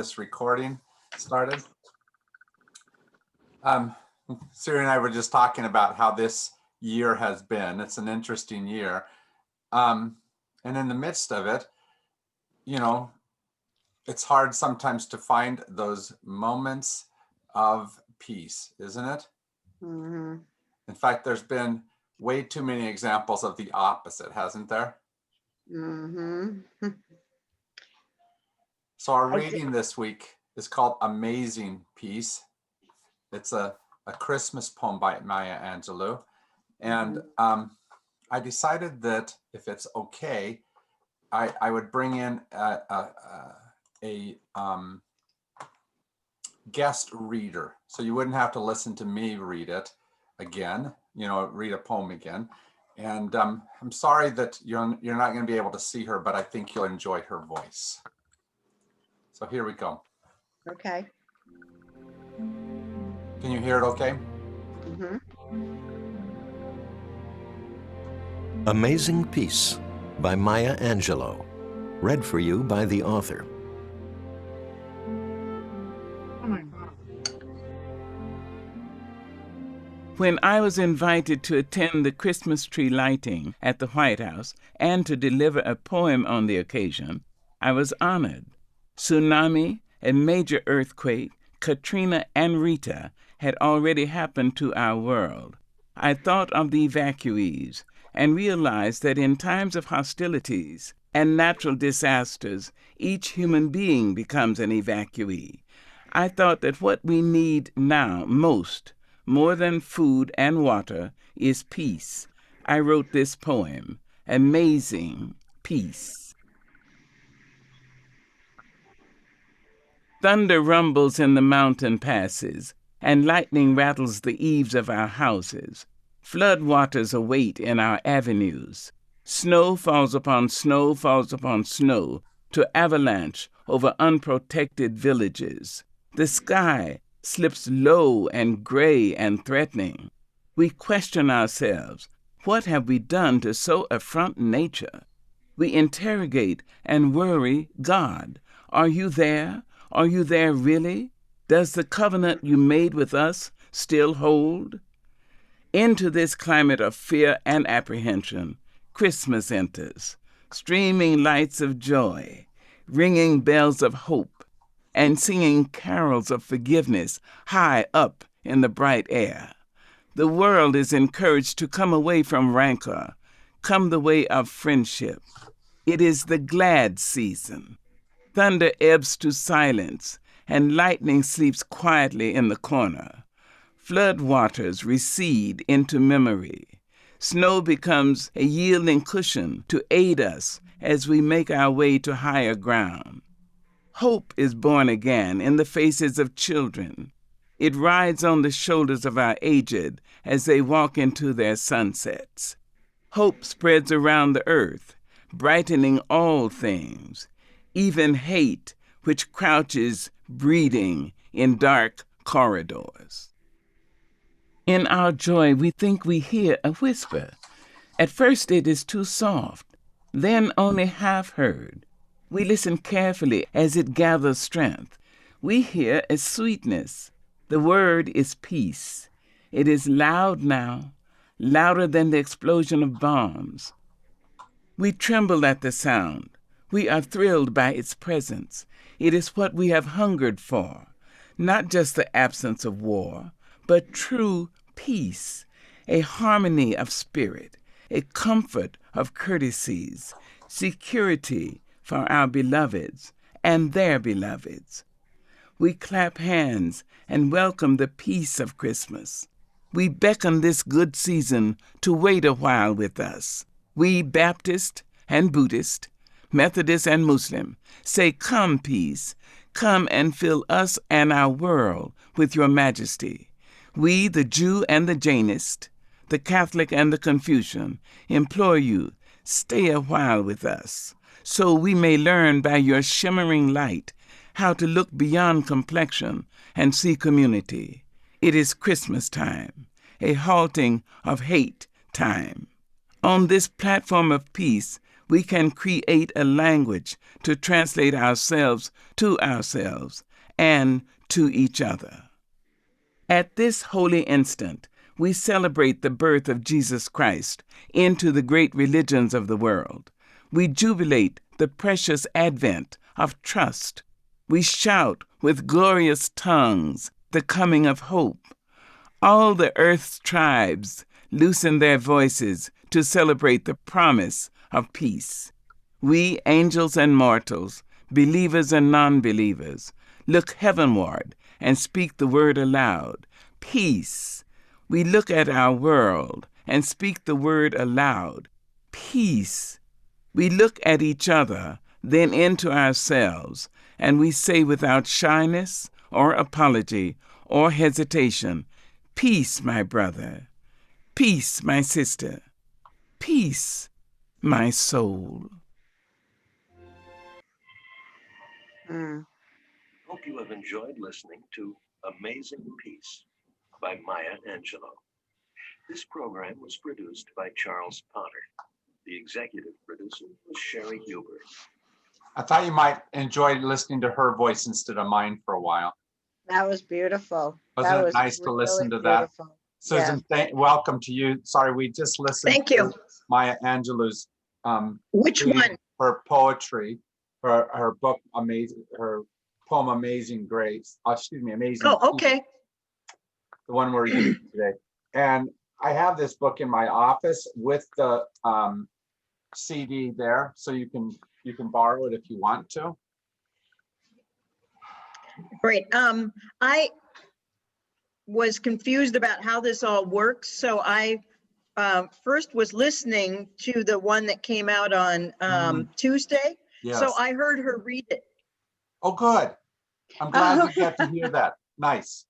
this recording started. Siri and I were just talking about how this year has been. It's an interesting year. And in the midst of it, you know, it's hard sometimes to find those moments of peace, isn't it? Mm-hmm. In fact, there's been way too many examples of the opposite, hasn't there? Mm-hmm. So our reading this week is called Amazing Peace. It's a Christmas poem by Maya Angelou. And I decided that if it's okay, I would bring in a guest reader. So you wouldn't have to listen to me read it again, read a poem again. And I'm sorry that you're not going to be able to see her, but I think you'll enjoy her voice. So here we go. Okay. Can you hear it okay? Mm-hmm. Amazing Peace by Maya Angelou. Read for you by the author. When I was invited to attend the Christmas tree lighting at the White House and to deliver a poem on the occasion, I was honored. Tsunami, a major earthquake, Katrina and Rita had already happened to our world. I thought of the evacuees and realized that in times of hostilities and natural disasters, each human being becomes an evacuee. I thought that what we need now most, more than food and water, is peace. I wrote this poem, Amazing Peace. Thunder rumbles in the mountain passes, and lightning rattles the eaves of our houses. Flood waters await in our avenues. Snow falls upon snow falls upon snow to avalanche over unprotected villages. The sky slips low and gray and threatening. We question ourselves. What have we done to so affront nature? We interrogate and worry God. Are you there? Are you there really? Does the covenant you made with us still hold? Into this climate of fear and apprehension, Christmas enters, streaming lights of joy, ringing bells of hope, and singing carols of forgiveness high up in the bright air. The world is encouraged to come away from rancor, come the way of friendship. It is the glad season. Thunder ebbs to silence, and lightning sleeps quietly in the corner. Flood waters recede into memory. Snow becomes a yielding cushion to aid us as we make our way to higher ground. Hope is born again in the faces of children. It rides on the shoulders of our aged as they walk into their sunsets. Hope spreads around the earth, brightening all things, even hate, which crouches breeding in dark corridors. In our joy, we think we hear a whisper. At first it is too soft, then only half heard. We listen carefully as it gathers strength. We hear a sweetness. The word is peace. It is loud now, louder than the explosion of bombs. We tremble at the sound. We are thrilled by its presence. It is what we have hungered for, not just the absence of war, but true peace, a harmony of spirit, a comfort of courtesies, security for our beloveds and their beloveds. We clap hands and welcome the peace of Christmas. We beckon this good season to wait a while with us. We Baptist and Buddhist, Methodist and Muslim, say, "Come, peace, come and fill us and our world with your majesty." We, the Jew and the Jainist, the Catholic and the Confucian, implore you, stay a while with us, so we may learn by your shimmering light how to look beyond complexion and see community. It is Christmas time, a halting of hate time. On this platform of peace, we can create a language to translate ourselves to ourselves and to each other. At this holy instant, we celebrate the birth of Jesus Christ into the great religions of the world. We jubilate the precious advent of trust. We shout with glorious tongues the coming of hope. All the earth's tribes loosen their voices to celebrate the promise of peace. We, angels and mortals, believers and non-believers, look heavenward and speak the word aloud, peace. We look at our world and speak the word aloud, peace. We look at each other, then into ourselves, and we say without shyness or apology or hesitation, peace, my brother, peace, my sister, peace, my soul. Mm. Hope you have enjoyed listening to Amazing Peace by Maya Angelou. This program was produced by Charles Potter. The executive producer was Sherry Huber. I thought you might enjoy listening to her voice instead of mine for a while. That was beautiful. Wasn't That it was nice to listen really to that? beautiful. Susan, welcome to you. Sorry, we just listened Thank to you. Maya Angelou's Which reading one? her poetry, her book, her poem, Amazing Grace. Excuse me, Amazing. Oh, Peace, okay. the one we're using today. And I have this book in my office with the CD there, so you can borrow it if you want to. Great. I was confused about how this all works. So I first was listening to the one that came out on Tuesday. Yes. So I heard her read it. Oh, good. I'm glad you get to hear that. Nice.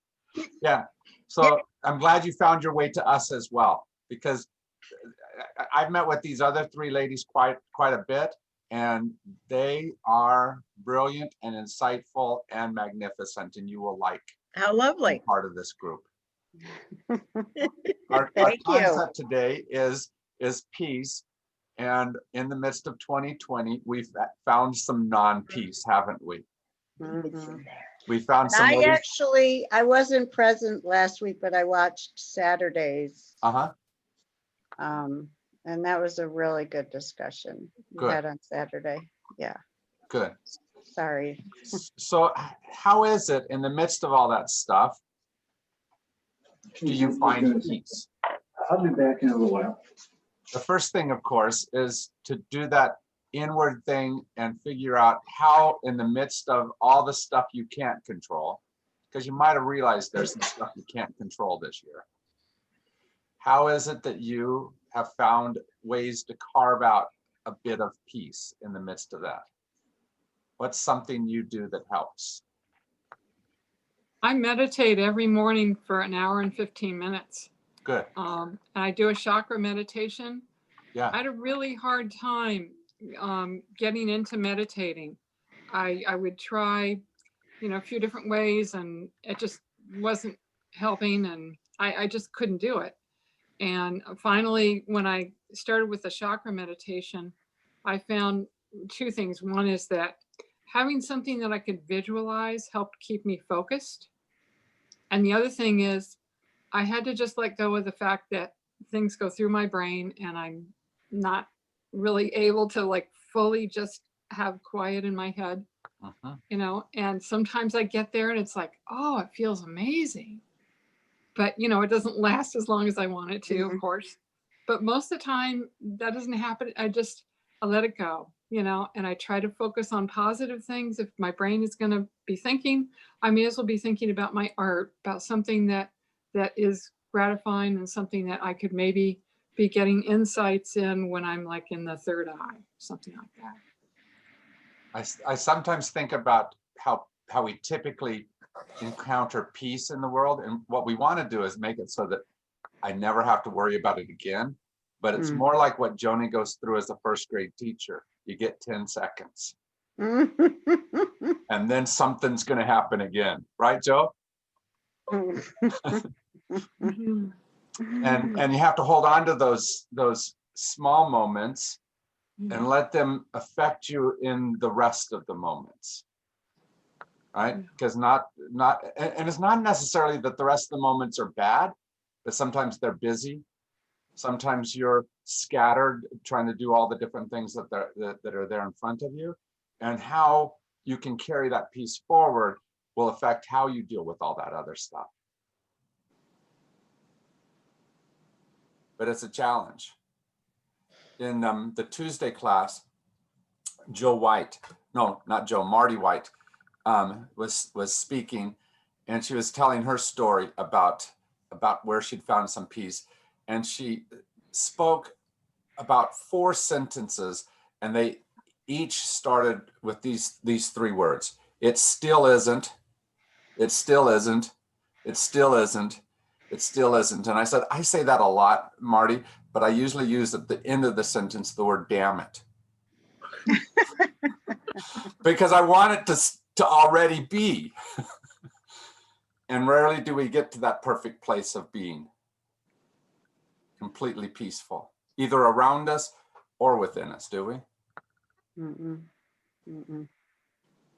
Yeah. So I'm glad you found your way to us as well, because I've met with these other three ladies quite a bit, and they are brilliant and insightful and magnificent, and you will like How being lovely. part of this group. Our Thank you. concept today is peace, and in the midst of 2020, we've found some non-peace, haven't we? Mhm. We found some ways. I wasn't present last week, but I watched Saturdays. And that was a really good discussion we Good. had on Saturday. Yeah, Good. sorry. So how is it in the midst of all that stuff? Do you find peace? I'll be back in a little while. The first thing, of course, is to do that inward thing and figure out how, in the midst of all the stuff you can't control, because you might have realized there's some stuff you can't control this year. How is it that you have found ways to carve out a bit of peace in the midst of that? What's something you do that helps? I meditate every morning for an hour and 15 minutes. Good. And I do a chakra meditation. Yeah. I had a really hard time getting into meditating. I would try, a few different ways, and it just wasn't helping, and I just couldn't do it. And finally, when I started with the chakra meditation, I found two things. One is that having something that I could visualize helped keep me focused. And the other thing is I had to just let go of the fact that things go through my brain and I'm not really able to fully just have quiet in my head, and sometimes I get there and it's like, oh, it feels amazing. But, it doesn't last as long as I want it to, of course. But most of the time that doesn't happen. I let it go, and I try to focus on positive things. If my brain is going to be thinking, I may as well be thinking about my art, about something that is gratifying and something that I could maybe be getting insights in when I'm in the third eye, something like that. I sometimes think about how we typically encounter peace in the world, and what we want to do is make it so that I never have to worry about it again. But it's more like what Joni goes through as a first grade teacher. You get 10 seconds and then something's going to happen again, right, Joe? And you have to hold on to those small moments and let them affect you in the rest of the moments. Right? Because and it's not necessarily that the rest of the moments are bad, but sometimes they're busy. Sometimes you're scattered trying to do all the different things that are there in front of you. And how you can carry that piece forward will affect how you deal with all that other stuff. But it's a challenge. In the Tuesday class, Marty White was speaking, and she was telling her story about where she'd found some peace. And she spoke about 4 sentences, and they each started with these 3 words. It still isn't. It still isn't. It still isn't. It still isn't. And I said, I say that a lot, Marty, but I usually use at the end of the sentence the word damn it. Because I want it to already be. And rarely do we get to that perfect place of being completely peaceful, either around us or within us, do we? Mm-mm. Mm-mm.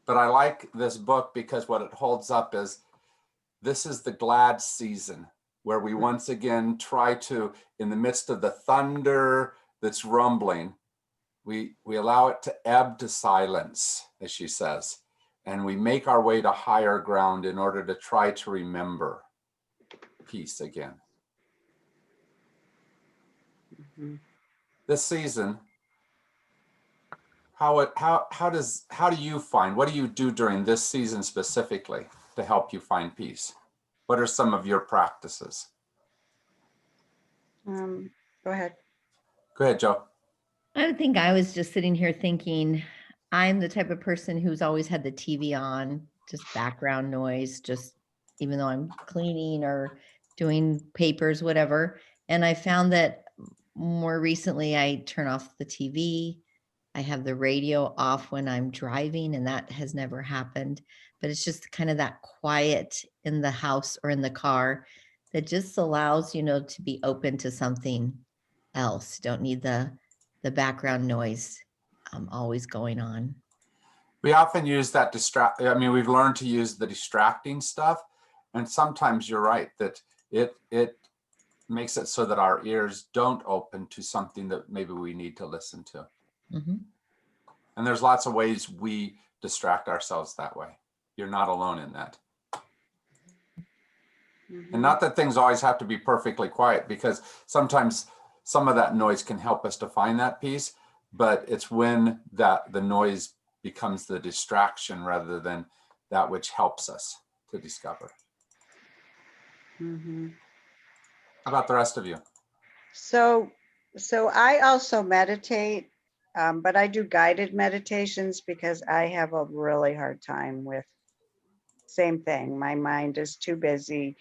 But I like this book because what it holds up is this is the glad season where we once again try to, in the midst of the thunder that's rumbling, we allow it to ebb to silence, as she says, and we make our way to higher ground in order to try to remember peace again. Mm-hmm. This season, how do you find, what do you do during this season specifically to help you find peace? What are some of your practices? Go ahead. Go ahead, Joe. I think I was just sitting here thinking, I'm the type of person who's always had the TV on, just background noise, just even though I'm cleaning or doing papers, whatever. And I found that more recently I turn off the TV. I have the radio off when I'm driving, and that has never happened. But it's just kind of that quiet in the house or in the car that just allows, to be open to something else. Don't need the background noise always going on. We often use that we've learned to use the distracting stuff. And sometimes you're right that it makes it so that our ears don't open to something that maybe we need to listen to. Mm-hmm. And there's lots of ways we distract ourselves that way. You're not alone in that. Mm-hmm. And not that things always have to be perfectly quiet, because sometimes some of that noise can help us to find that peace, but it's when the noise becomes the distraction rather than that which helps us to discover. Mm-hmm. How about the rest of you? So I also meditate, but I do guided meditations because I have a really hard time with same thing. My mind is too busy.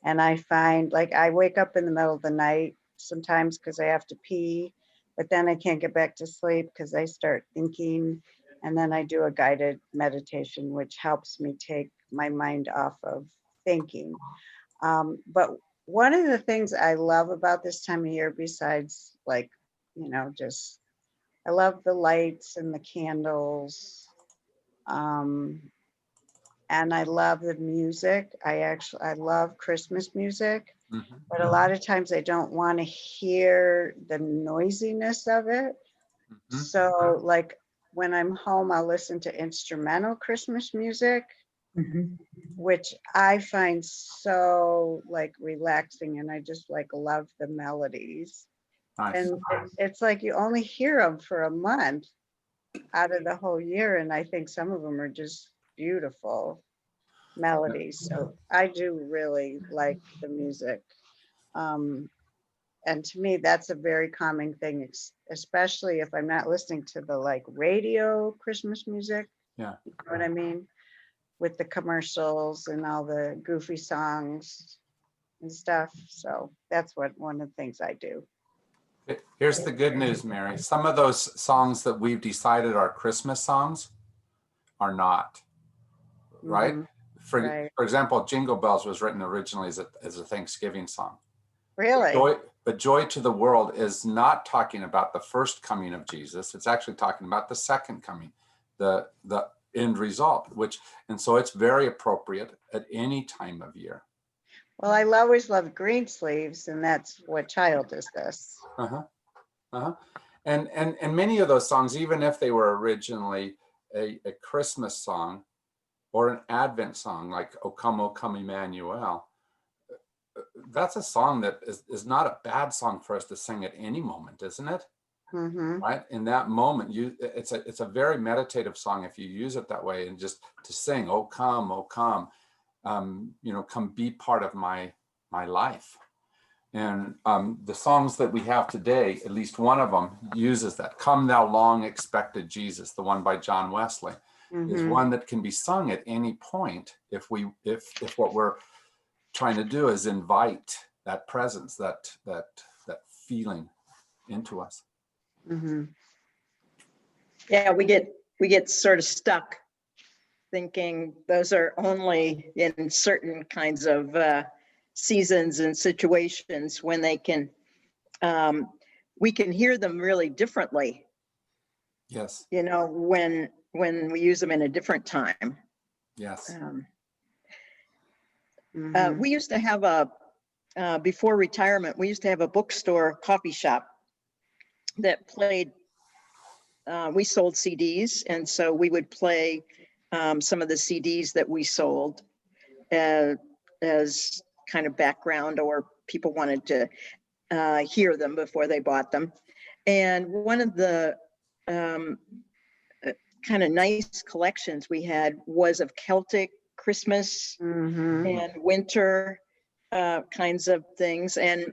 And I find like I wake up in the middle of the night sometimes because I have to pee, but then I can't get back to sleep because I start thinking. And then I do a guided meditation, which helps me take my mind off of thinking. But one of the things I love about this time of year, besides like, just I love the lights and the candles. And I love the music. I love Christmas music, Mm-hmm. but a lot of times I don't want to hear the noisiness of it. Mm-hmm. So like when I'm home, I'll listen to instrumental Christmas music, which I find so like relaxing, and I just like love the melodies. Nice. And it's like you only hear them for a month out of the whole year, and I think some of them are just beautiful melodies. So I do really like the music. And to me, that's a very calming thing, especially if I'm not listening to the like radio Christmas music. Yeah. You know what I mean? With the commercials and all the goofy songs and stuff. So that's one of the things I do. Here's the good news, Mary. Some of those songs that we've decided are Christmas songs are not, right? Mhm. For example, Jingle Bells was written originally as a Thanksgiving song. Really? but joy to the world is not talking about the first coming of Jesus. It's actually talking about the second coming, the end result, and so it's very appropriate at any time of year. Well, I always love green sleeves, and that's what child is this. Uh-huh. Uh-huh. And many of those songs, even if they were originally a Christmas song or an Advent song, like O Come Emmanuel, that's a song that is not a bad song for us to sing at any moment, isn't it? Mm-hmm. Right? In that moment, it's a very meditative song if you use it that way, and just to sing, oh come, come be part of my life. And the songs that we have today, at least one of them uses that. Come Thou Long Expected Jesus, the one by John Wesley, is one that can be sung at any point if what we're trying to do is invite that presence, that feeling into us. Mm-hmm. Yeah, we get sort of stuck thinking those are only in certain kinds of seasons and situations when they can, we can hear them really differently. Yes. When we use them in a different time. Yes. We used to have before retirement, we used to have a bookstore coffee shop that played, we sold CDs. And so we would play some of the CDs that we sold as kind of background, or people wanted to hear them before they bought them. And one of the kind of nice collections we had was of Celtic Christmas and winter kinds of things. And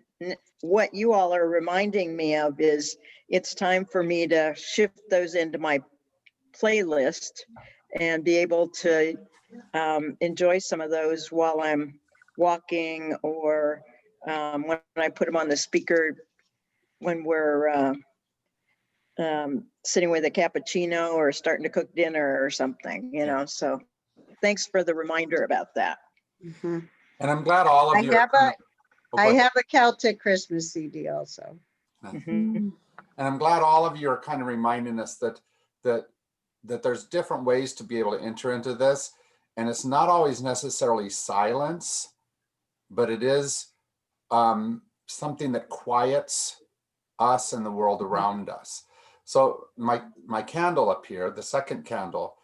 what you all are reminding me of is it's time for me to shift those into my playlist and be able to enjoy some of those while I'm walking, or when I put them on the speaker when we're sitting with a cappuccino or starting to cook dinner or something, so thanks for the reminder about that. Mm-hmm. And I'm glad all of you I have a Celtic Christmas CD also. And I'm glad all of you are kind of reminding us that there's different ways to be able to enter into this. And it's not always necessarily silence, but it is something that quiets us and the world around us. So my candle up here, the second candle,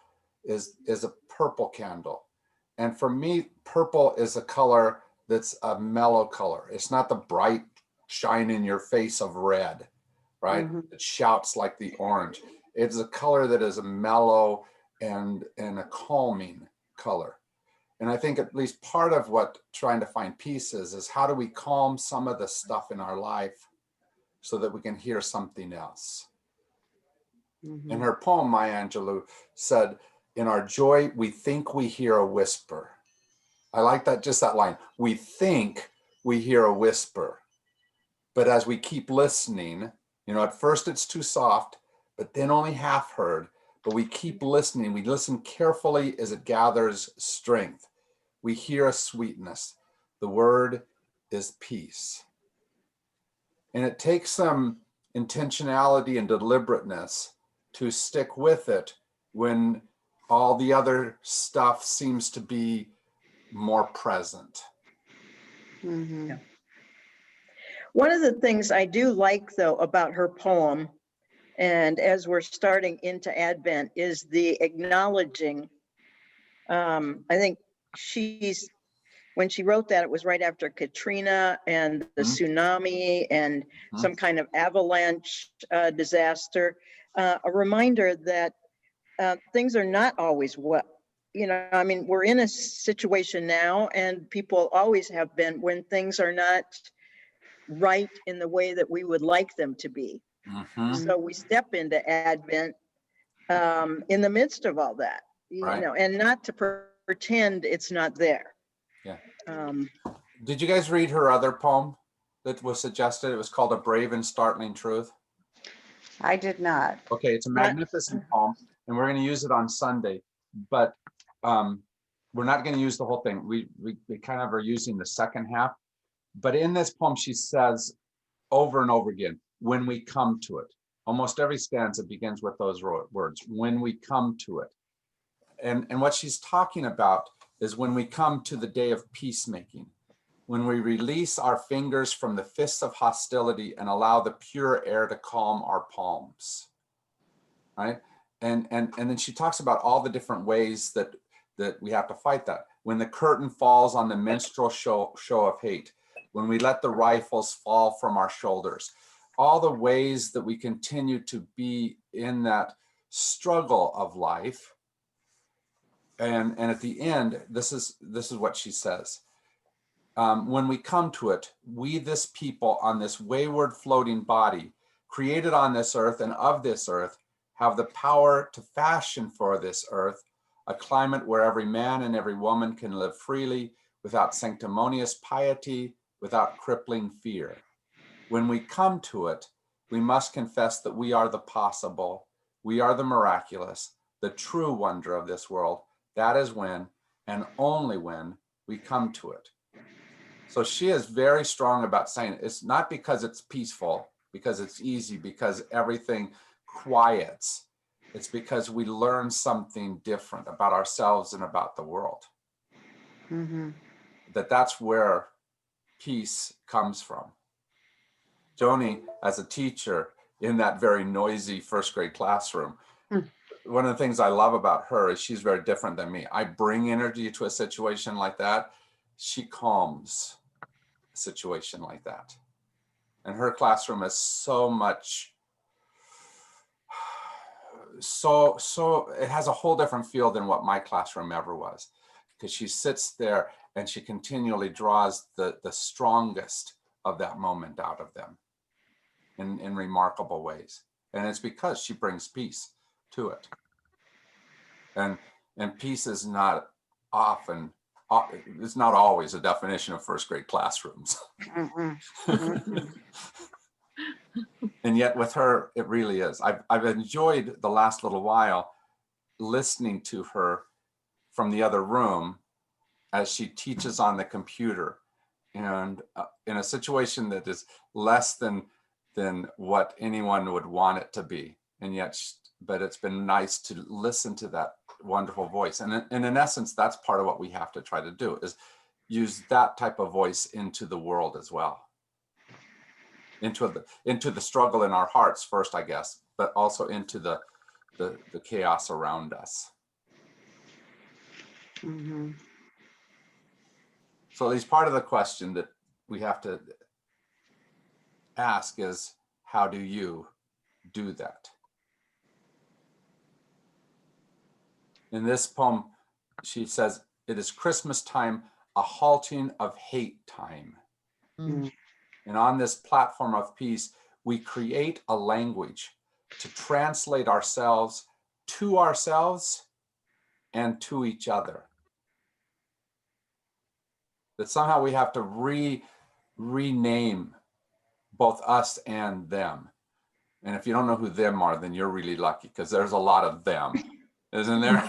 is a purple candle. And for me, purple is a color that's a mellow color. It's not the bright shine in your face of red, right? It shouts like the orange. It's a color that is a mellow and a calming color. And I think at least part of what trying to find peace is how do we calm some of the stuff in our life so that we can hear something else. In her poem, Maya Angelou said, in our joy, we think we hear a whisper. I like that, just that line. We think we hear a whisper. But as we keep listening, at first it's too soft, but then only half heard. But we keep listening. We listen carefully as it gathers strength. We hear a sweetness. The word is peace. And it takes some intentionality and deliberateness to stick with it when all the other stuff seems to be more present. Yeah. One of the things I do like, though, about her poem, and as we're starting into Advent, is the acknowledging. I think when she wrote that, it was right after Katrina and the tsunami and some kind of avalanche disaster. A reminder that things are not always what, we're in a situation now, and people always have been, when things are not right in the way that we would like them to be. So we step into Advent in the midst of all that, and not to pretend it's not there. Yeah. Did you guys read her other poem that was suggested? It was called A Brave and Startling Truth. I did not. Okay, it's a magnificent poem, and we're going to use it on Sunday, but we're not going to use the whole thing. We kind of are using the second half. But in this poem, she says, over and over again, when we come to it. Almost every stanza begins with those words, when we come to it. And what she's talking about is when we come to the day of peacemaking, when we release our fingers from the fists of hostility and allow the pure air to calm our palms, right? And then she talks about all the different ways that we have to fight that. When the curtain falls on the minstrel show of hate, when we let the rifles fall from our shoulders, all the ways that we continue to be in that struggle of life. And at the end, this is what she says. When we come to it, we, this people on this wayward floating body, created on this earth and of this earth, have the power to fashion for this earth a climate where every man and every woman can live freely, without sanctimonious piety, without crippling fear. When we come to it, we must confess that we are the possible, we are the miraculous, the true wonder of this world. That is when, and only when, we come to it. So she is very strong about saying it's not because it's peaceful, because it's easy, because everything quiets. It's because we learn something different about ourselves and about the world. Mm-hmm. That's where peace comes from. Joni, as a teacher in that very noisy first grade classroom, one of the things I love about her is she's very different than me. I bring energy to a situation like that. She calms a situation like that. And her classroom is so much, so it has a whole different feel than what my classroom ever was, because she sits there and she continually draws the strongest of that moment out of them in remarkable ways. And it's because she brings peace to it. And peace is not often, it's not always a definition of first grade classrooms. And yet with her, it really is. I've enjoyed the last little while listening to her from the other room as she teaches on the computer, and in a situation that is less than what anyone would want it to be. And yet, but it's been nice to listen to that wonderful voice. And in essence, that's part of what we have to try to do, is use that type of voice into the world as well. Into the struggle in our hearts first, I guess, but also into the chaos around us. Mm-hmm. So at least part of the question that we have to ask is, how do you do that? In this poem, she says, it is Christmas time, a halting of hate time. Mm. And on this platform of peace, we create a language to translate ourselves and to each other. That somehow we have to rename both us and them. And if you don't know who them are, then you're really lucky, because there's a lot of them, isn't there?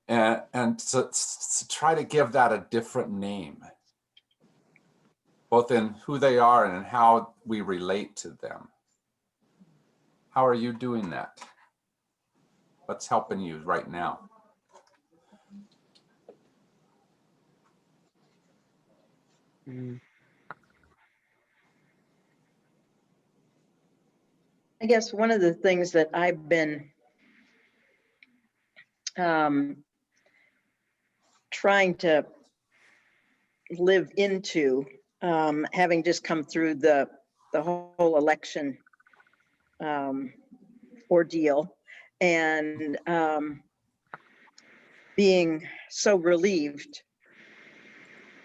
And to try to give that a different name, both in who they are and in how we relate to them. How are you doing that? What's helping you right now? I guess one of the things that I've been trying to live into, having just come through the whole election ordeal, and being so relieved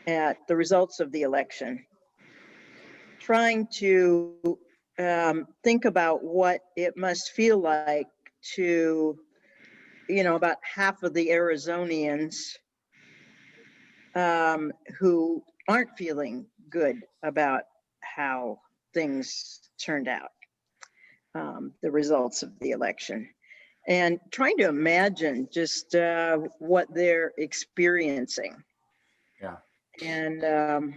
at the results of the election, trying to think about what it must feel like to, about half of the Arizonians who aren't feeling good about how things turned out, the results of the election, and trying to imagine just what they're experiencing. Yeah. And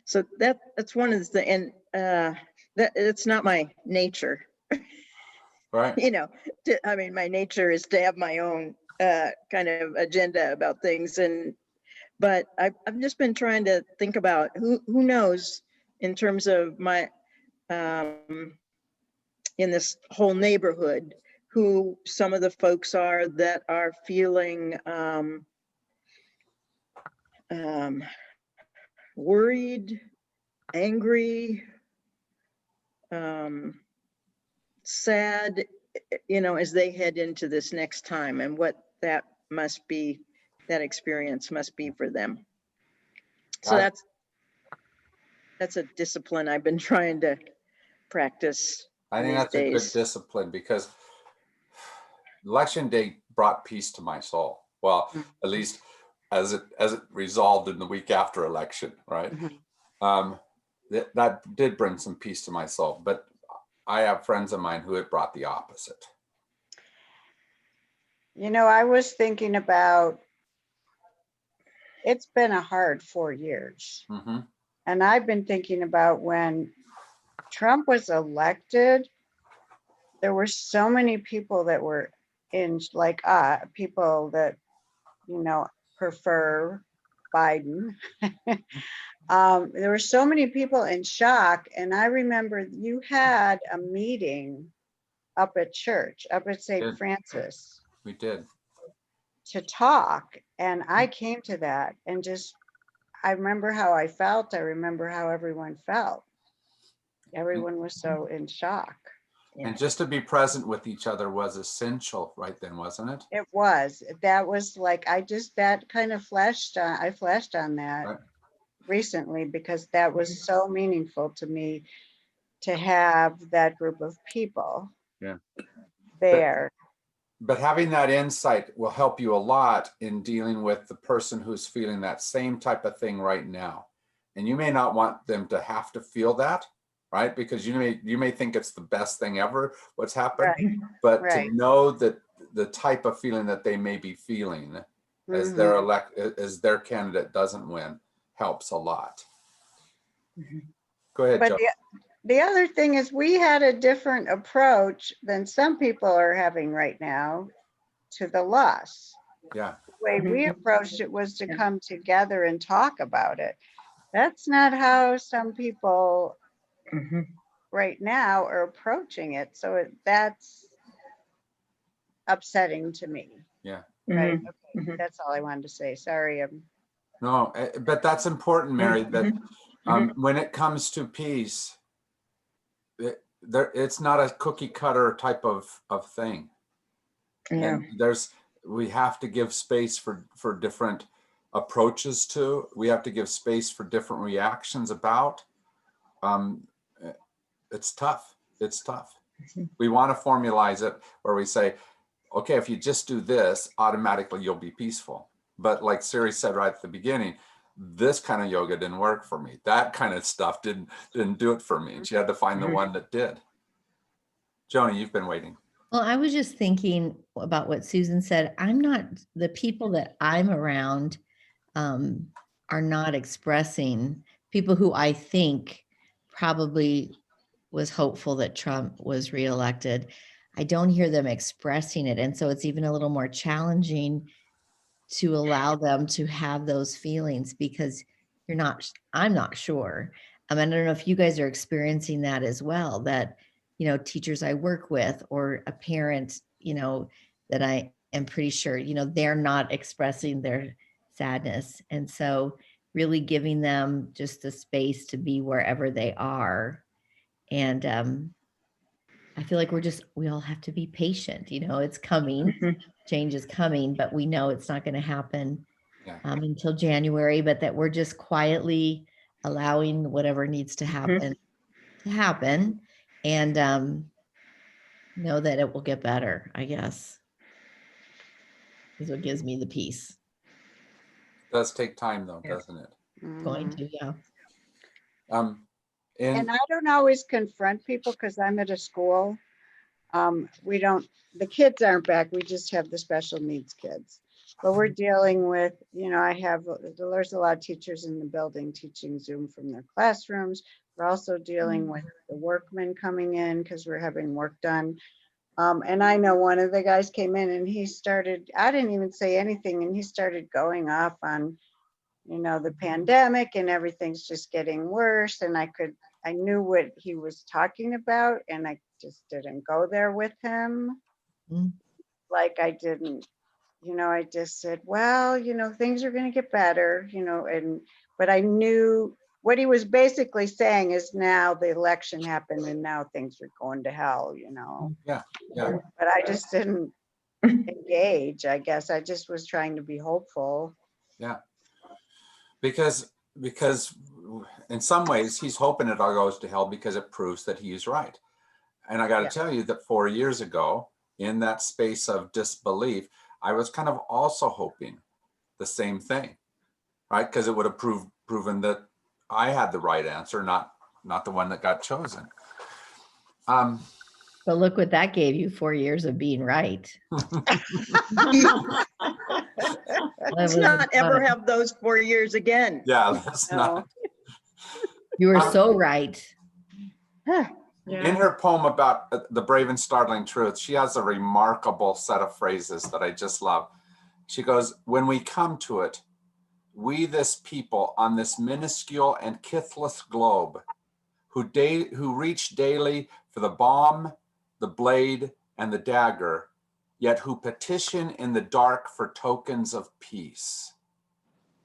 So that's one of the, and that it's not my nature, Right. you know, I mean, my nature is to have my own kind of agenda about things. But I've just been trying to think about who knows in terms of my, in this whole neighborhood, who some of the folks are that are feeling worried, angry, sad, you know, as they head into this next time, and what that must be, that experience must be for them. So I- that's a discipline I've been trying to practice I think these that's a good days. discipline, because election day brought peace to my soul. Well, at least as it resolved in the week after election, right? That did bring some peace to my soul, but I have friends of mine who it brought the opposite. You know, I was thinking about, it's been a hard 4 years. Mhm. And I've been thinking about when Trump was elected, there were so many people that were in, like, people that, you know, prefer Biden. There were so many people in shock. And I remember you had a meeting up at church, up at St. Did. Francis, We did. to talk. And I came to that and just, I remember how I felt. I remember how everyone felt. Everyone was so in shock. And just to be present with each other was essential right then, wasn't it? It was, that was like, that kind of I flashed on that Right. recently, because that was so meaningful to me, to have that group of people there. But having that insight will help you a lot in dealing with the person who's feeling that same type of thing right now. And you may not want them to have to feel that, right? Because you may think it's the best thing ever, what's happened. Right. But Right. to know that the type of feeling that they may be feeling as as their candidate doesn't win helps a lot. Go ahead, But Joe. the other thing is, we had a different approach than some people are having right now to the loss. Yeah. The way we approached it was to come together and talk about it. That's not how some people right now are approaching it. So that's upsetting to me. Yeah. Right. Okay. That's all I wanted to say. Sorry. No, but that's important, Mary, that when it comes to peace, it's not a cookie cutter type of thing. Yeah. And we have to give space for different approaches to, we have to give space for different reactions about. It's tough. It's tough. We want to formalize it where we say, okay, if you just do this, automatically you'll be peaceful. But like Siri said right at the beginning, this kind of yoga didn't work for me. That kind of stuff didn't do it for me. And she had to find the one that did. Joni, you've been waiting. Well, I was just thinking about what Susan said. The people that I'm around are not expressing, people who I think probably was hopeful that Trump was reelected. I don't hear them expressing it. And so it's even a little more challenging to allow them to have those feelings, because I'm not sure. I don't know if you guys are experiencing that as well, that, teachers I work with, or a parent, that I am pretty sure, they're not expressing their sadness. And so really giving them just the space to be wherever they are. And I feel like we all have to be patient. It's coming, change is coming, but we know it's not going to happen until January, but that we're just quietly allowing whatever needs to happen and know that it will get better, I guess, is what gives me the peace. It does take time though, doesn't it? Going to, yeah. And I don't always confront people because I'm at a school. The kids aren't back. We just have the special needs kids. But we're dealing with, there's a lot of teachers in the building teaching Zoom from their classrooms. We're also dealing with the workmen coming in because we're having work done. And I know one of the guys came in and I didn't even say anything, and he started going off on, the pandemic and everything's just getting worse. And I knew what he was talking about, and I just didn't go there with him. Mm. Like I didn't, I just said, well, things are going to get better, but I knew what he was basically saying is now the election happened and now things are going to hell, Yeah. but I just didn't engage. I guess I just was trying to be hopeful. Yeah. Because in some ways he's hoping it all goes to hell because it proves that he's right. And I got to Yeah. tell you that 4 years ago, in that space of disbelief, I was kind of also hoping the same thing, right? Because it would have proven that I had the right answer, not the one that got chosen. But look what that gave you, 4 years of being right. Let's not ever have those 4 years again. Yeah, that's not. You were so right. In her poem about the brave and startling truth, she has a remarkable set of phrases that I just love. She goes, when we come to it, we this people on this minuscule and kithless globe who reach daily for the bomb, the blade, and the dagger, yet who petition in the dark for tokens of peace.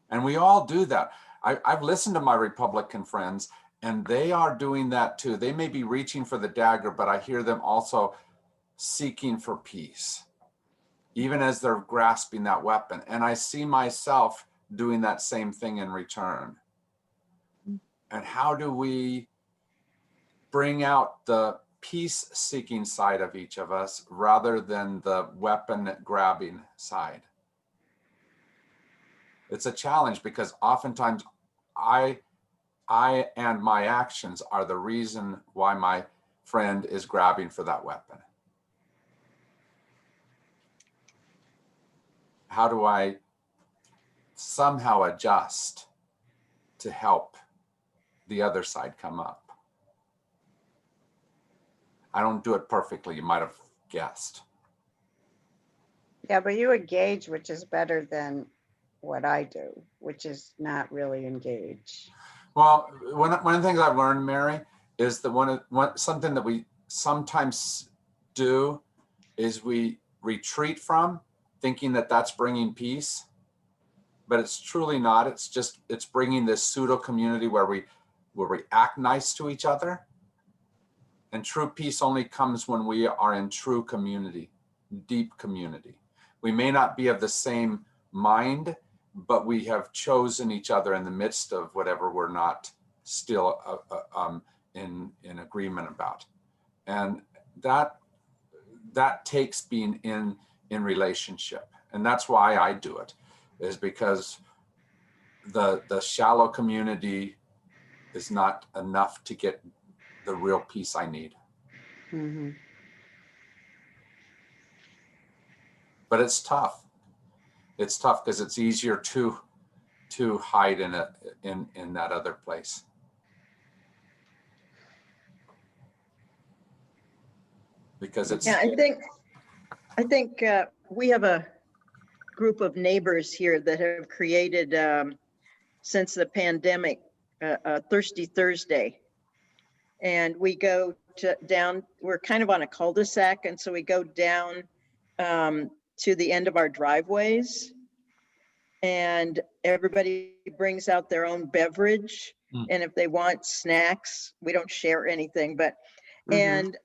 And we all do that. I've listened to my Republican friends, and they are doing that too. They may be reaching for the dagger, but I hear them also seeking for peace, even as they're grasping that weapon. And I see myself doing that same thing in return. And how do we bring out the peace-seeking side of each of us rather than the weapon-grabbing side? It's a challenge because oftentimes I and my actions are the reason why my friend is grabbing for that weapon. How do I somehow adjust to help the other side come up? I don't do it perfectly, you might have guessed. Yeah, but you engage, which is better than what I do, which is not really engage. Well, one of the things I've learned, Mary, is that something that we sometimes do is we retreat from thinking that that's bringing peace, but it's truly not. It's bringing this pseudo community where we act nice to each other. And true peace only comes when we are in true community, deep community. We may not be of the same mind, but we have chosen each other in the midst of whatever we're not still in agreement about. And that takes being in relationship. And that's why I do it, is because the shallow community is not enough to get the real peace I need. Mm-hmm. But it's tough. It's tough because it's easier to hide in that other place. Because it's Yeah, I think we have a group of neighbors here that have created since the pandemic Thirsty Thursday, and we go down. We're kind of on a cul-de-sac, and so we go down to the end of our driveways, and everybody brings out their own beverage. And if they want snacks, we don't share anything, but and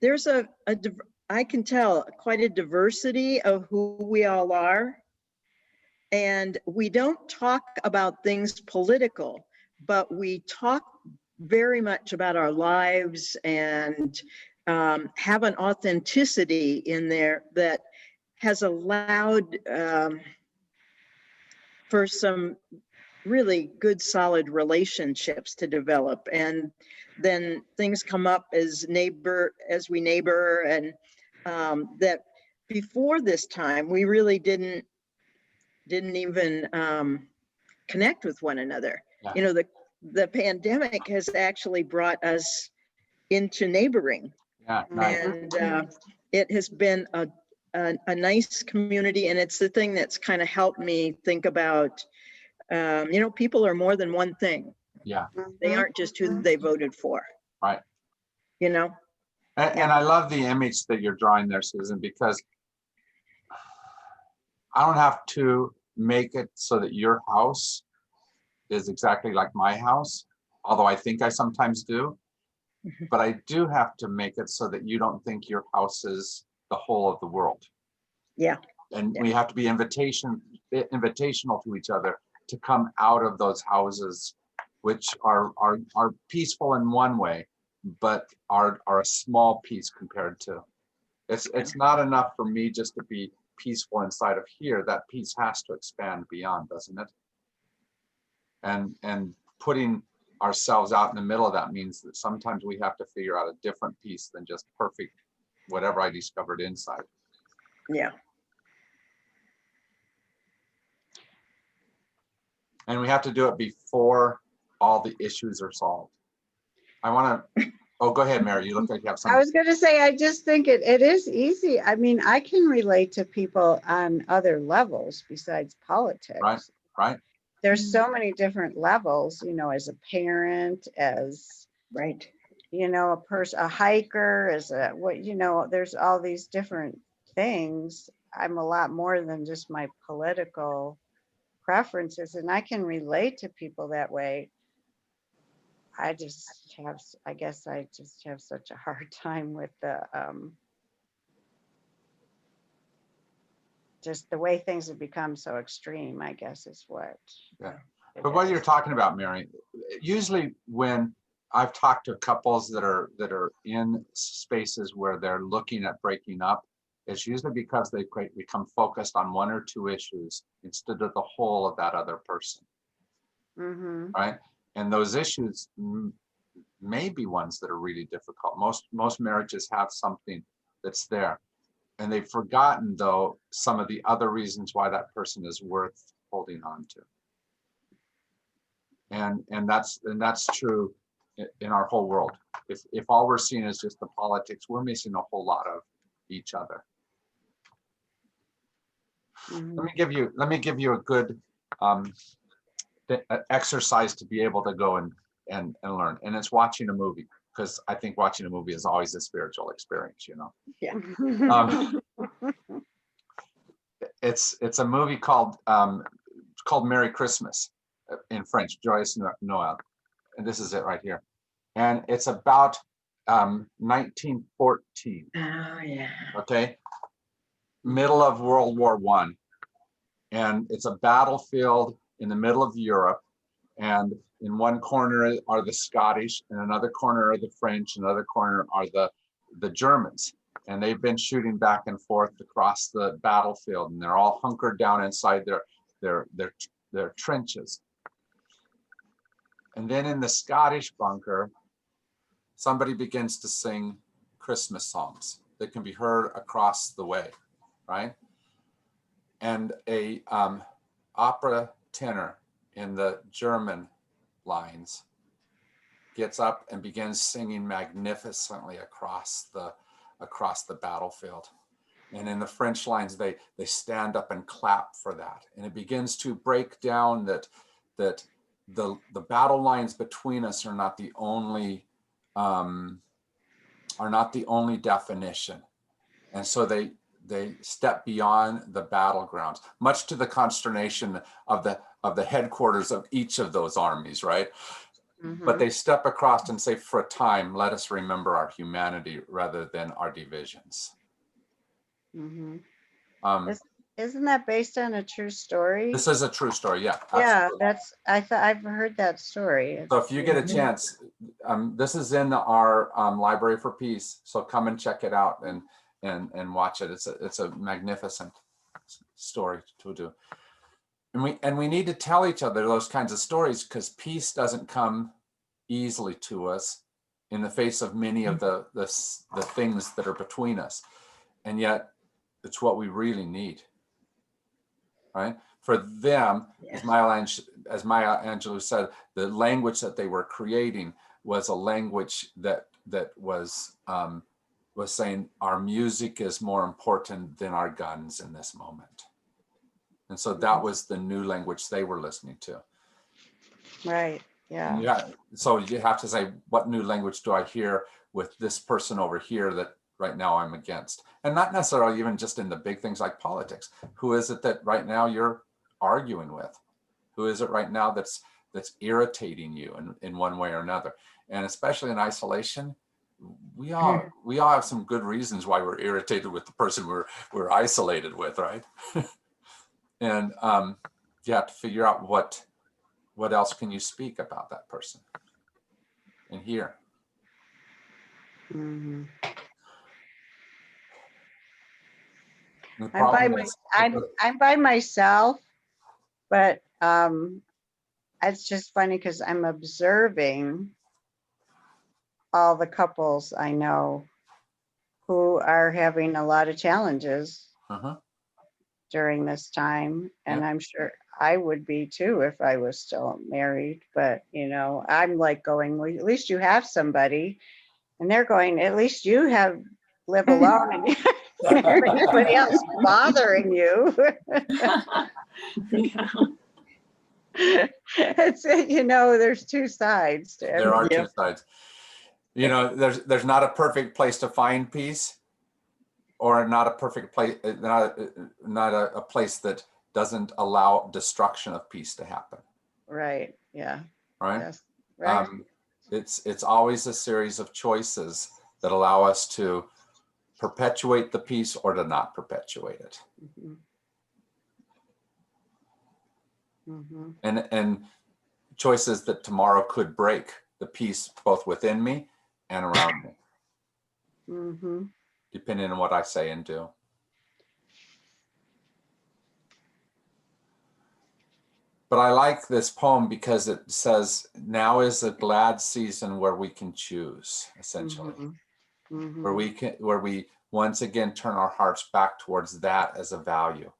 there's I can tell quite a diversity of who we all are. And we don't talk about things political, but we talk very much about our lives and have an authenticity in there that has allowed for some really good, solid relationships to develop. And then things come up as we neighbor, and that before this time, we really didn't didn't even connect with one another. Yeah. You know, the pandemic has actually brought us into neighboring, Yeah, nice. and it has been a nice community, and it's the thing that's kind of helped me think about, you know, people are more than one thing. Yeah, They aren't just who they voted for. right. You know, And I love the image that you're drawing there, Susan, because I don't have to make it so that your house is exactly like my house, although I think I sometimes do. Mhm. But I do have to make it so that you don't think your house is the whole of the world. Yeah. And Yeah. we have to be invitational to each other to come out of those houses, which are peaceful in one way, but are a small piece compared to. It's not enough for me just to be peaceful inside of here. That piece has to expand beyond, doesn't it? And putting ourselves out in the middle of that means that sometimes we have to figure out a different piece than just perfect whatever I discovered inside. yeah. And we have to do it before all the issues are solved. I want to, oh, go ahead, Mary. You look like you have I something. was going to say, I just think it is easy. I mean, I can relate to people on other levels besides politics. Right. There's so many different levels, you know, as a parent, as, Right. you know, a person, a hiker, as a, what, you know, there's all these different things. I'm a lot more than just my political preferences, and I can relate to people that way. I guess I just have such a hard time with the, just the way things have become so extreme, I guess is what. Yeah. it But what is. you're talking about, Mary, usually when I've talked to couples that are in spaces where they're looking at breaking up, it's usually because they become focused on one or two issues instead of the whole of that other person, Mhm. right? And those issues may be ones that are really difficult. Most marriages have something that's there, and they've forgotten though some of the other reasons why that person is worth holding on to. And that's true in our whole world. If all we're seeing is just the politics, we're missing a whole lot of each other. Mhm. Let me give you a good exercise to be able to go and learn. And it's watching a movie, because I think watching a movie is always a spiritual experience, you know. It's a movie called Merry Christmas in French, Joyeux Noël. And this is it right here. And it's about 1914. Oh, yeah. Okay. Middle of World War I. And it's a battlefield in the middle of Europe. And in one corner are the Scottish, and another corner are the French, another corner are the Germans. And they've been shooting back and forth across the battlefield, and they're all hunkered down inside their trenches. And then in the Scottish bunker, somebody begins to sing Christmas songs that can be heard across the way, right? And a opera tenor in the German lines gets up and begins singing magnificently across the battlefield. And in the French lines, they stand up and clap for that. And it begins to break down that the battle lines between us are not the only definition. And so they step beyond the battlegrounds, much to the consternation of the headquarters of each of those armies, right? But they step across and say, for a time, let us remember our humanity rather than our divisions. Mhm. Um, Isn't that based on a true story? this is a true story, yeah. Yeah, Absolutely. I've heard that story. So if you get a chance, this is in our Library for Peace. So come and check it out and watch it. It's a magnificent story to do. And we need to tell each other those kinds of stories, because peace doesn't come easily to us in the face of many of the things that are between us. And yet it's what we really need, right? for them, Yes. as Maya Angelou said, the language that they were creating was a language that was saying our music is more important than our guns in this moment. And so that was the new language they were listening to. Right, yeah. Yeah. So you have to say, what new language do I hear with this person over here that right now I'm against? And not necessarily even just in the big things like politics. Who is it that right now you're arguing with? Who is it right now that's irritating you in one way or another? And especially in isolation, we all have some good reasons why we're irritated with the person we're isolated with, right? And you have to figure out what else can you speak about that person and hear. Mhm. The I'm by problem my, is- I'm by myself, but it's just funny because I'm observing all the couples I know who are having a lot of challenges Uh-huh. during this time. And Yeah. I'm sure I would be too if I was still married. But, you know, I'm like going, well, at least you have somebody. And they're going, at least you live alone and you don't have anybody else bothering you. Yeah. It's, you know, there's two sides to There are everything. two sides. You know, there's not a perfect place to find peace, or not a perfect place, not a place that doesn't allow destruction of peace to happen, Right, yeah, right? yes, right. It's always a series of choices that allow us to perpetuate the peace or to not perpetuate it. Mhm. Mhm. And choices that tomorrow could break the peace both within me and around me, Mhm. depending on what I say and do. But I like this poem because it says, now is a glad season where we can choose, essentially, Mhm. where we once again turn our hearts back towards that as a value.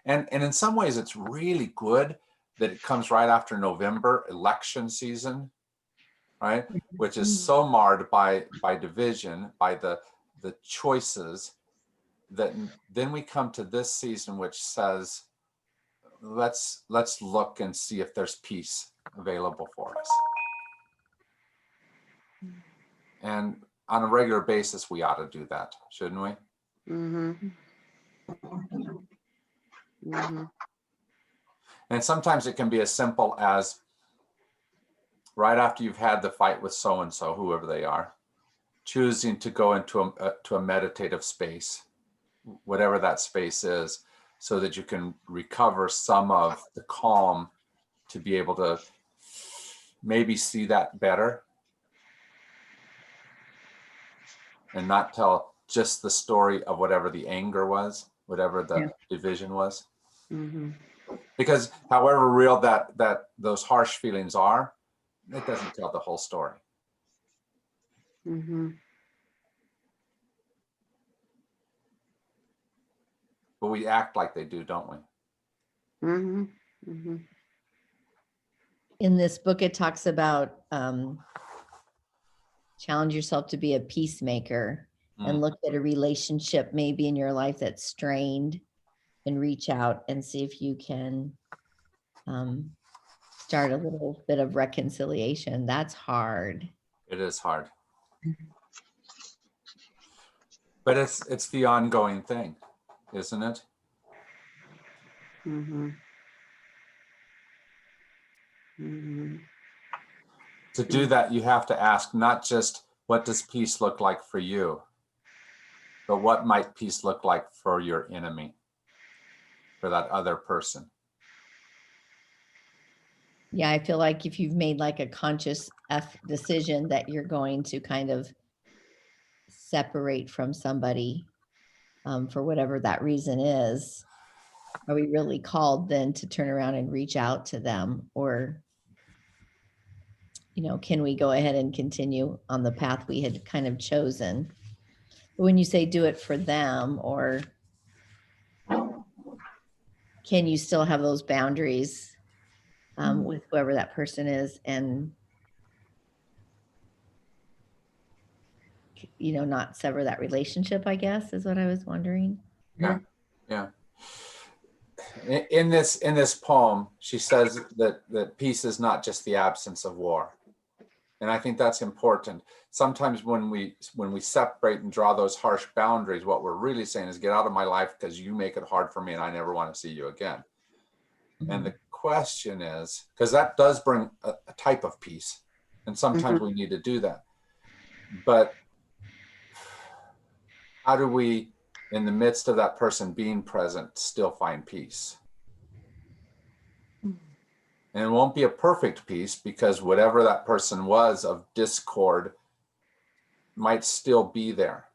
And in some ways, it's really good that it comes right after November election season, right? Which is so marred by division, by the choices, that then we come to this season, which says, let's look and see if there's peace available for us. And on a regular basis, we ought to do that, shouldn't we? Mhm. Mhm. And sometimes it can be as simple as right after you've had the fight with so-and-so, whoever they are, choosing to go into a meditative space, whatever that space is, so that you can recover some of the calm to be able to maybe see that better and not tell just the story of whatever the anger was, whatever the division was. Mhm. Because however real that those harsh feelings are, it doesn't tell the whole story. Mhm. But we act like they do, don't we? Mhm. Mhm. In this book, it talks about challenge yourself to be a peacemaker and look at a relationship maybe in your life that's strained and reach out and see if you can start a little bit of reconciliation. That's hard. It is hard. But it's the ongoing thing, isn't it? Mhm. Mhm. To do that, you have to ask not just what does peace look like for you, but what might peace look like for your enemy, for that other person. Yeah, I feel like if you've made like a conscious decision that you're going to kind of separate from somebody for whatever that reason is, are we really called then to turn around and reach out to them? Or, can we go ahead and continue on the path we had kind of chosen? But when you say do it for them, or can you still have those boundaries with whoever that person is, and not sever that relationship, I guess, is what I was wondering. Yeah, yeah. In this poem, she says that peace is not just the absence of war. And I think that's important. Sometimes when we separate and draw those harsh boundaries, what we're really saying is, get out of my life because you make it hard for me and I never want to see you again. And the question is, because that does bring a type of peace, and sometimes we need to do that. But how do we, in the midst of that person being present, still find peace? And it won't be a perfect peace, because whatever that person was of discord might still be there.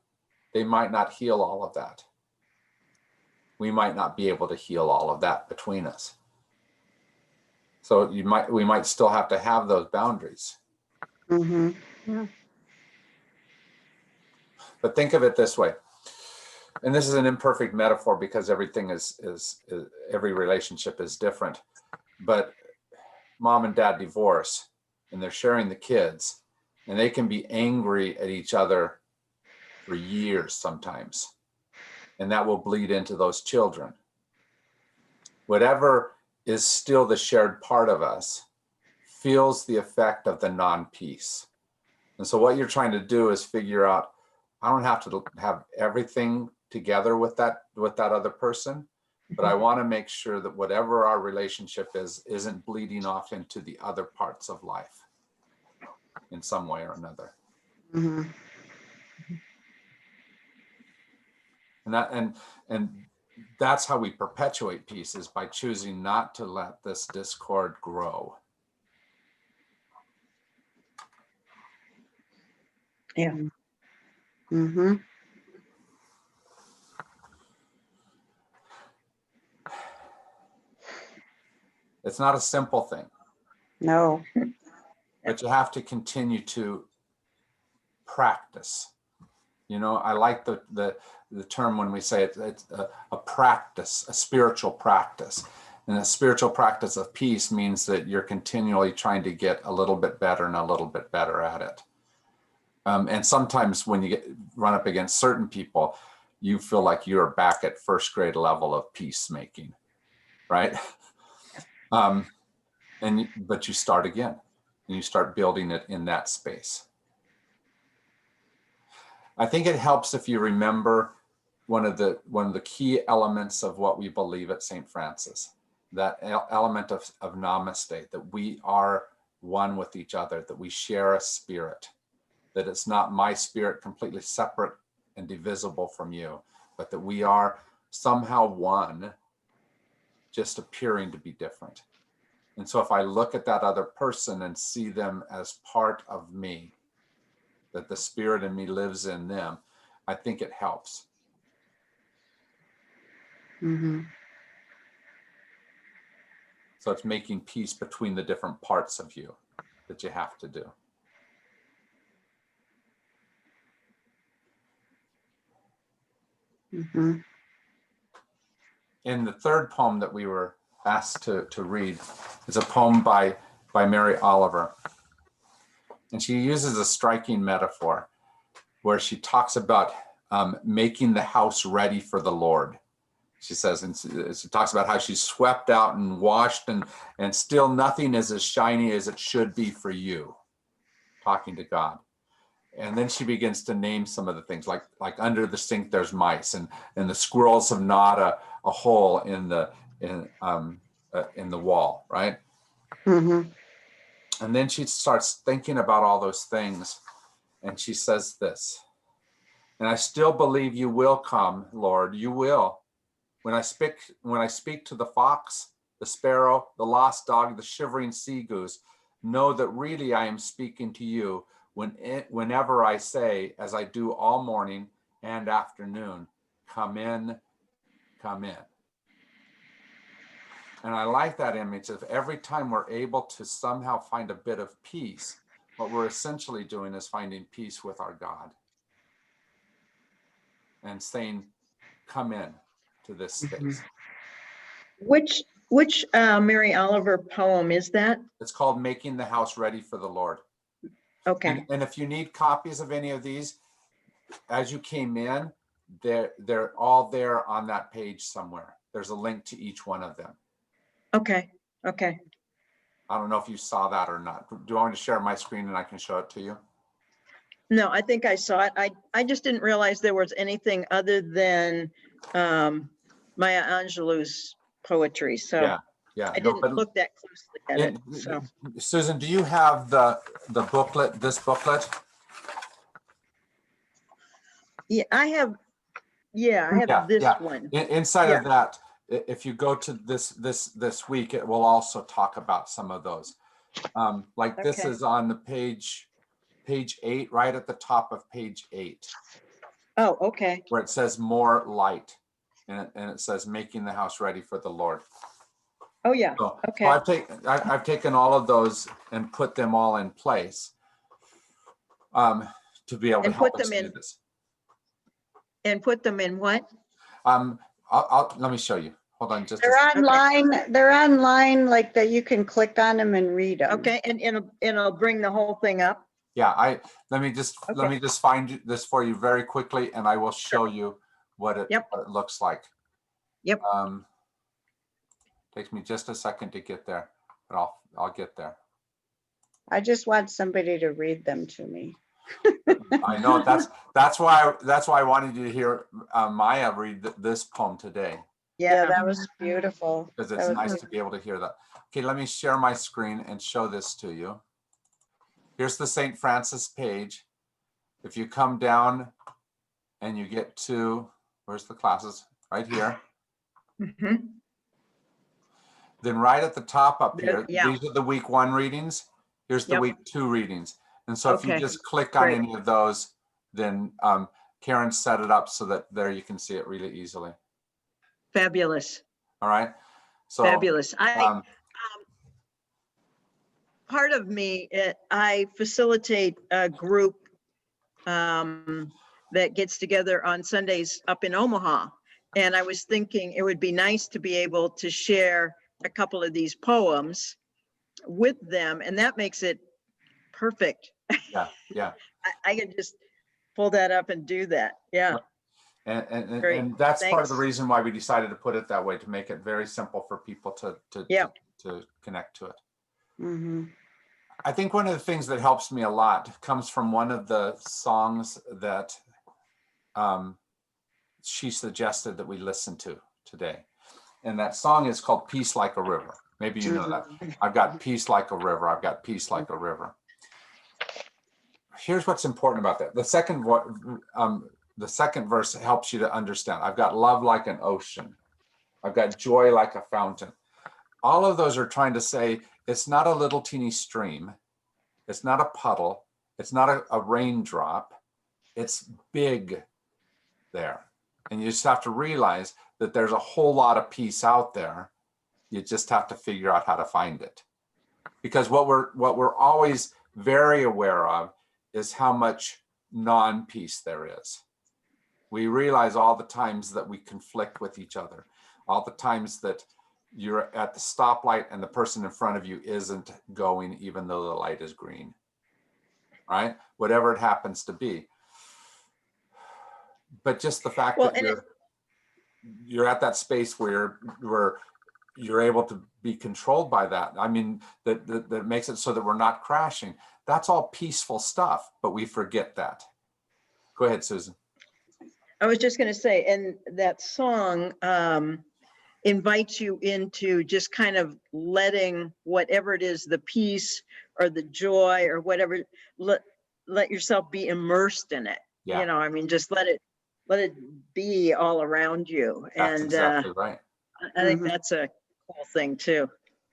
They might not heal all of that. We might not be able to heal all of that between us. So we might still have to have those boundaries. Mm-hmm. Yeah. But think of it this way. And this is an imperfect metaphor because everything every relationship is different. But mom and dad divorce and they're sharing the kids, and they can be angry at each other for years sometimes. And that will bleed into those children. Whatever is still the shared part of us feels the effect of the non-peace. And so what you're trying to do is figure out, I don't have to have everything together with that other person, but I want to make sure that whatever our relationship is isn't bleeding off into the other parts of life in some way or another. Mm-hmm. And that's how we perpetuate peace, is by choosing not to let this discord grow. Yeah. Mm-hmm. It's not a simple thing, No. but you have to continue to practice. I like the term when we say it's a practice, a spiritual practice. And a spiritual practice of peace means that you're continually trying to get a little bit better and a little bit better at it. And sometimes when you run up against certain people, you feel like you're back at first grade level of peacemaking, right? But you start again, and you start building it in that space. I think it helps if you remember one of the key elements of what we believe at St. Francis, that element of namaste, that we are one with each other, that we share a spirit, that it's not my spirit completely separate and divisible from you, but that we are somehow one, just appearing to be different. And so if I look at that other person and see them as part of me, that the spirit in me lives in them, I think it helps. Mm-hmm. So it's making peace between the different parts of you that you have to do. Mm-hmm. In the third poem that we were asked to read is a poem by Mary Oliver. And she uses a striking metaphor where she talks about making the house ready for the Lord. She says, and she talks about how she's swept out and washed, and still nothing is as shiny as it should be for you, talking to God. And then she begins to name some of the things, like under the sink there's mice, and the squirrels have gnawed a hole in the wall, right? Mm-hmm. And then she starts thinking about all those things, and she says this: and I still believe you will come, Lord, you will. When I speak to the fox, the sparrow, the lost dog, the shivering sea goose, know that really I am speaking to you whenever I say, as I do all morning and afternoon, come in, come in. And I like that image of every time we're able to somehow find a bit of peace, what we're essentially doing is finding peace with our God and saying, come in to this space. Which Mary Oliver poem is that? It's called Making the House Ready for the Lord. Okay, And if you need copies of any of these, as you came in, they're all there on that page somewhere. There's a link to each one of them. okay, okay. I don't know if you saw that or not. Do you want me to share my screen and I can show it to you? No, I think I saw it. I just didn't realize there was anything other than Maya Angelou's poetry, so Yeah, yeah. I No, didn't but look that closely at it, so. Susan, do you have the booklet, this booklet? Yeah, I have Yeah, this yeah. one. Inside Yeah. of that, if you go to this week, it will also talk about some of those. Like this Okay. is on the page 8, right at the top of page 8, Oh, okay, where it says more light, and it says making the house ready for the Lord. oh, yeah, So okay. I've taken all of those and put them all in place to be able to And help put us them do in- this. And put them in what? Let me show you. Hold on just a They're second. online like that. You can click on them and read them. Okay, and it'll bring the whole thing up? Yeah, let me just Okay. find this for you very quickly, and I will show you what it Yep. looks like. Yep. Takes me just a second to get there, but I'll get there. I just want somebody to read them to me. I know that's why I wanted you to hear Maya read this poem today, Yeah, that was beautiful. because That it's was nice to be able to hear that. Okay, let me share my screen and show this to you. Here's the St. Francis page. If you come down and you get to, where's the classes? Right here. Mhm. Then right at the top up There- here, yeah. these are the week 1 readings. Here's the Yep. week 2 readings. And so if you Okay, just click on great. any of those, then Karen set it up so that there you can see it really easily. Fabulous, All right. So fabulous. um, Part of me, I facilitate a group that gets together on Sundays up in Omaha. And I was thinking it would be nice to be able to share a couple of these poems with them, and that makes it perfect. yeah. I can just pull that up and do that. Yeah, Great. And that's part of the Thanks. reason why we decided to put it that way, to make it very simple for people to Yeah. to connect to it. Mhm. I think one of the things that helps me a lot comes from one of the songs that she suggested that we listen to today. And that song is called Peace Like a River. Maybe you know that. I've got peace like a river. I've got peace like a river. Here's what's important about that. The second verse helps you to understand. I've got love like an ocean. I've got joy like a fountain. All of those are trying to say it's not a little teeny stream. It's not a puddle. It's not a raindrop. It's big there. And you just have to realize that there's a whole lot of peace out there. You just have to figure out how to find it. Because what we're always very aware of is how much non-peace there is. We realize all the times that we conflict with each other, all the times that you're at the stoplight and the person in front of you isn't going even though the light is green, right? Whatever it happens to be. But just the fact Well, that and you're at that space where you're able to be controlled by that. I mean, that makes it so that we're not crashing. That's all peaceful stuff, but we forget that. Go ahead, Susan. I was just going to say, and that song invites you into just kind of letting whatever it is, the peace or the joy or whatever, let yourself be immersed in it. Yeah. You know, I mean, just let it be all around you. That's And exactly right. I think Mhm. that's a cool thing too.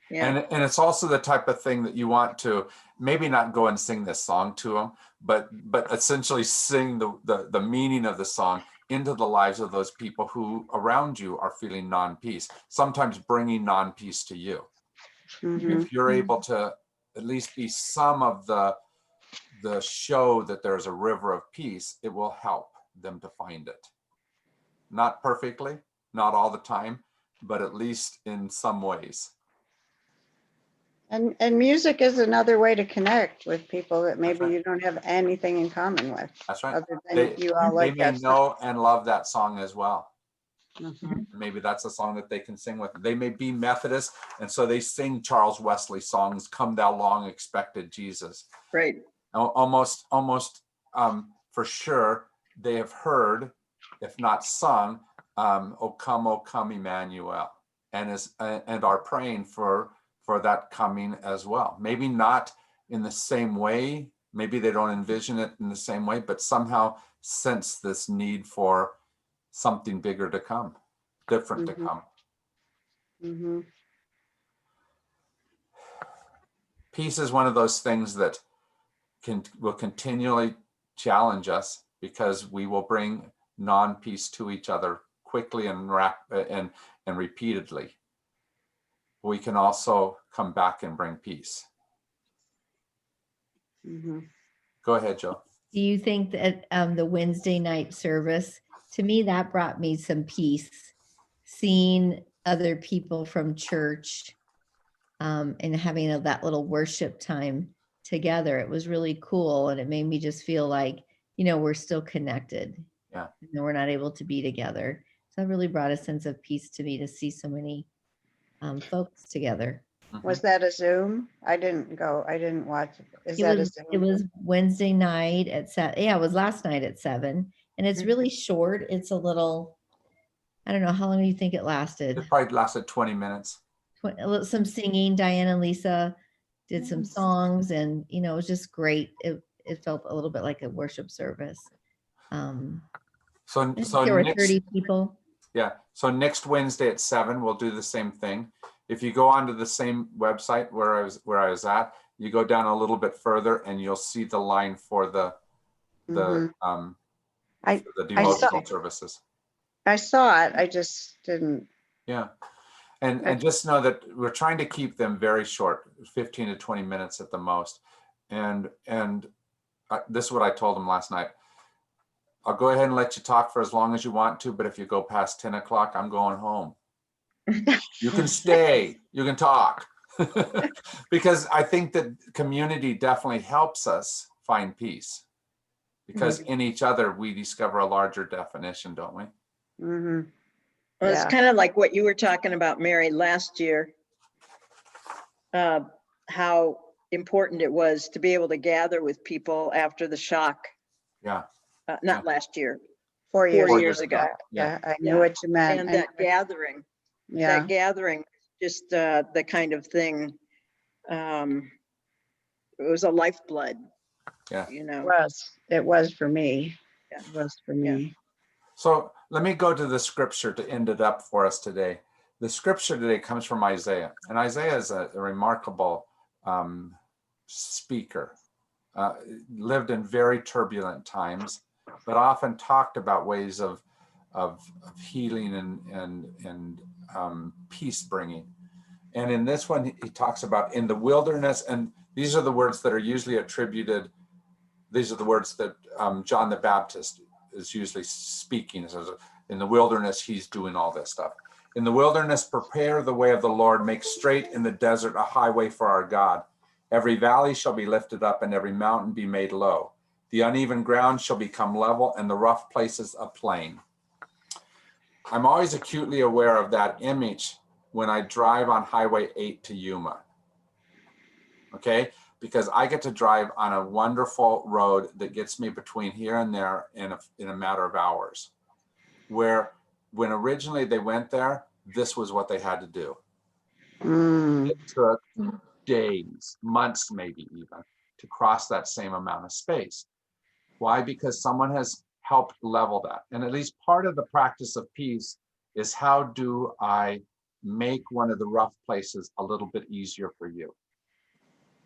Yeah. And it's also the type of thing that you want to maybe not go and sing this song to them, but essentially sing the meaning of the song into the lives of those people who around you are feeling non-peace, sometimes bringing non-peace to you. Mhm. If you're able to at least be some of the show that there's a river of peace, it will help them to find it. Not perfectly, not all the time, but at least in some ways. And music is another way to connect with people that maybe right. you don't have anything in common with, That's right. other than They, you all they like may that song. know and love that song as well. Mhm. Maybe that's a song that they can sing with. They may be Methodist, and so they sing Charles Wesley songs, "Come Thou Long Expected Jesus." Right. Almost for sure, they have heard, if not sung, O come, Emmanuel, and are praying for that coming as well. Maybe not in the same way. Maybe they don't envision it in the same way, but somehow sense this need for something bigger to come, different to Mhm. come. Mhm. Peace is one of those things that will continually challenge us, because we will bring non-peace to each other quickly and repeatedly. We can also come back and bring peace. Mhm. Go ahead, Joe. Do you think that the Wednesday night service, to me, that brought me some peace, seeing other people from church and having that little worship time together? It was really cool. And it made me just feel like, we're still connected. Yeah. And we're not able to be together. So it really brought a sense of peace to me to see so many folks together. Was that a Zoom? I didn't go. I didn't watch. Is that a Zoom? It was Wednesday night at 7. Yeah, it was last night at 7. And it's really short. It's a little, I don't know, how long do you think it lasted? It probably lasted 20 minutes. Some singing. Diane and Lisa did some songs, and it was just great. It felt a little bit like a worship service. So There were 30 people. Yeah. So next Wednesday at 7, we'll do the same thing. If you go onto the same website where I was at, you go down a little bit further and you'll see the line for the devotional services. I saw it. I just didn't. Yeah. And just know that we're trying to keep them very short, 15 to 20 minutes at the most. And this is what I told them last night. I'll go ahead and let you talk for as long as you want to, but if you go past 10 o'clock, I'm going home. You can stay, you can talk. Because I think that community definitely helps us find peace. Because in each other, we discover a larger definition, don't we? Mm-hmm. Well, it's kind of like what you were talking about, Mary, last year. How important it was to be able to gather with people after the shock. Yeah. Not last year. 4 years ago. Yeah, I knew what you meant. And that gathering. Yeah. That gathering, just the kind of thing. It was a lifeblood. Yeah. It was for me. Yeah. It was for me. So let me go to the scripture to end it up for us today. The scripture today comes from Isaiah, and Isaiah is a remarkable speaker. Lived in very turbulent times, but often talked about ways of healing and peace bringing. And in this one, he talks about in the wilderness, and these are the words that are usually attributed. These are the words that John the Baptist is usually speaking. So in the wilderness, he's doing all this stuff. In the wilderness, prepare the way of the Lord, make straight in the desert a highway for our God. Every valley shall be lifted up and every mountain be made low. The uneven ground shall become level and the rough places a plain. I'm always acutely aware of that image when I drive on Highway 8 to Yuma. Okay, because I get to drive on a wonderful road that gets me between here and there in a matter of hours. Where when originally they went there, this was what they had to do. It took days, months, maybe even, to cross that same amount of space. Why? Because someone has helped level that. And at least part of the practice of peace is, how do I make one of the rough places a little bit easier for you?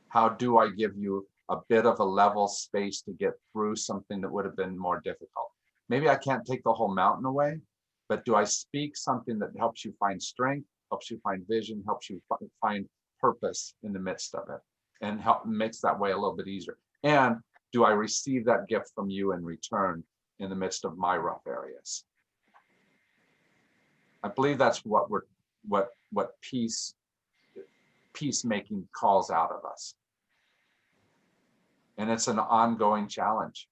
How do I give you a bit of a level space to get through something that would have been more difficult? Maybe I can't take the whole mountain away, but do I speak something that helps you find strength, helps you find vision, helps you find purpose in the midst of it, and makes that way a little bit easier? And do I receive that gift from you in return in the midst of my rough areas? I believe that's what we're what peacemaking calls out of us. And it's an ongoing challenge.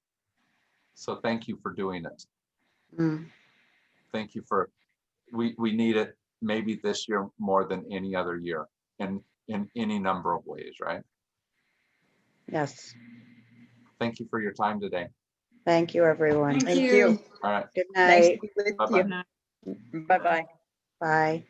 So thank you for doing it. Mm. Thank you for, we need it maybe this year more than any other year in any number of ways, right? Yes. Thank you for your time today. Thank you, everyone. Thank Thank you. you. All right. Good Nice to night. be with Bye-bye. you. Bye-bye. Bye.